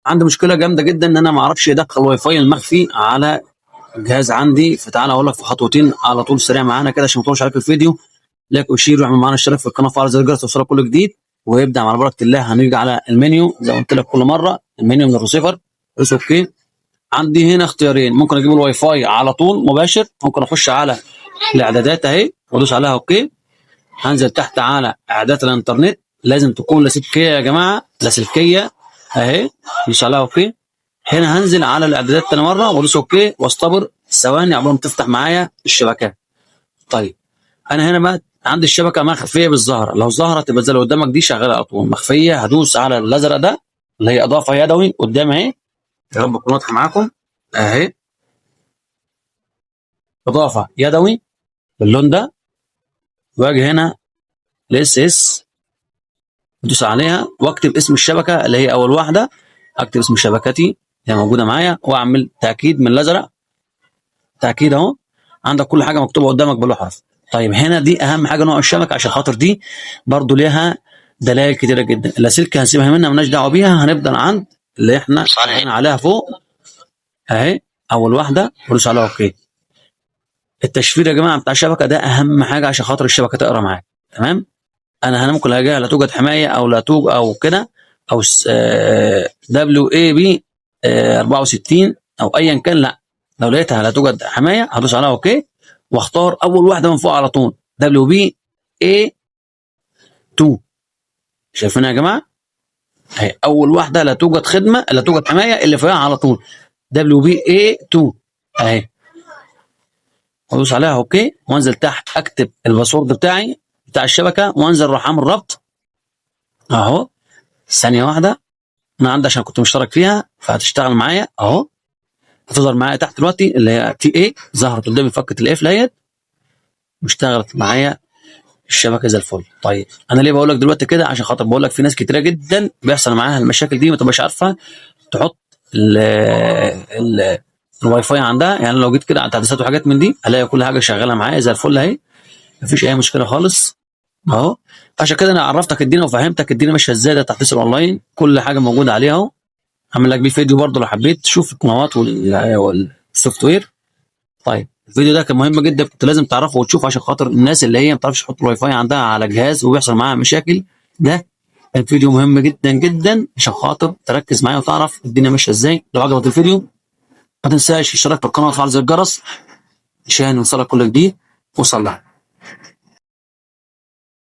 عندي مشكله جامده جدا ان انا ما اعرفش ادخل واي فاي المخفي على الجهاز عندي، فتعالى اقول لك في خطوتين على طول سريع معانا كده عشان ما تطولش عليك الفيديو. لايك وشير واعمل معانا اشتراك في القناه وفعل زر الجرس توصلك كل جديد. ويبدا على بركه الله. هنيجي على المنيو زي ما قلت لك كل مره، المنيو من الريسيفر دوس اوكي. عندي هنا اختيارين، ممكن اجيب الواي فاي على طول مباشر، ممكن اخش على الاعدادات اهي وادوس عليها اوكي. هنزل تحت على اعدادات الانترنت، لازم تكون لاسلكيه يا جماعه، لاسلكيه اهي، دوس عليها اوكي. هنا هنزل على الاعدادات تاني مره وادوس اوكي واستبر ثواني عقبال ما تفتح معايا الشبكات. طيب انا هنا بقى عندي الشبكه مخفيه بالظاهره، لو ظهرت يبقى زي اللي قدامك دي شغاله على طول. مخفيه هدوس على الازرق ده اللي هي اضافه يدوي قدام اهي، يا رب تكون واضحه معاكم اهي، اضافه يدوي باللون ده. واجي هنا الاس اس ادوس عليها واكتب اسم الشبكه اللي هي اول واحده، اكتب اسم شبكتي اللي موجوده معايا واعمل تاكيد من الازرق. تاكيد اهو، عندك كل حاجه مكتوبه قدامك بالحرف. طيب هنا دي اهم حاجه نوع الشبكه، عشان خاطر دي برضو ليها دلائل كتيره جدا. اللاسلكي هنسيبها منها مالناش دعوه بيها، هنبدا عند اللي احنا شغالين عليها فوق اهي اول واحده وندوس عليها اوكي. التشفير يا جماعه بتاع الشبكه ده اهم حاجه عشان خاطر الشبكه تقرا معاك تمام. انا هنا ممكن الاقيها لا توجد حمايه او لا توجد او كده او دبليو اي بي 64 او ايا كان. لا، لو لقيتها لا توجد حمايه هدوس عليها اوكي واختار اول واحده من فوق على طول دبليو بي اي 2. شايفينها يا جماعه اهي اول واحده لا توجد خدمه لا توجد حمايه اللي فوقها على طول دبليو بي اي 2 اهي. وادوس عليها اوكي وانزل تحت اكتب الباسورد بتاعي بتاع الشبكه وانزل راح اعمل ربط اهو. ثانيه واحده، انا عندي عشان كنت مشترك فيها فهتشتغل معايا اهو، هتظهر معايا تحت دلوقتي اللي هي تي اي، ظهرت قدامي فكه الاف لقيت واشتغلت معايا الشبكه زي الفل. طيب انا ليه بقول لك دلوقتي كده؟ عشان خاطر بقول لك في ناس كتيره جدا بيحصل معاها المشاكل دي ما تبقاش عارفه تحط ال الواي فاي عندها. يعني لو جيت كده على تعديلات وحاجات من دي الاقي كل حاجه شغاله معايا زي الفل اهي، مفيش اي مشكله خالص اهو. عشان كده انا عرفتك الدنيا وفهمتك الدنيا ماشيه ازاي. ده تحديث اونلاين كل حاجه موجوده عليها اهو. هعمل لك بيه فيديو برضه لو حبيت تشوف القنوات والسوفت وير. طيب الفيديو ده كان مهم جدا، كنت لازم تعرفه وتشوفه عشان خاطر الناس اللي هي ما بتعرفش تحط الواي فاي عندها على جهاز وبيحصل معاها مشاكل. ده الفيديو مهم جدا جدا عشان خاطر تركز معايا وتعرف الدنيا ماشيه ازاي. لو عجبك الفيديو ما تنساش الاشتراك في القناه وتفعل زر الجرس عشان يوصلك كل جديد. وصل لها.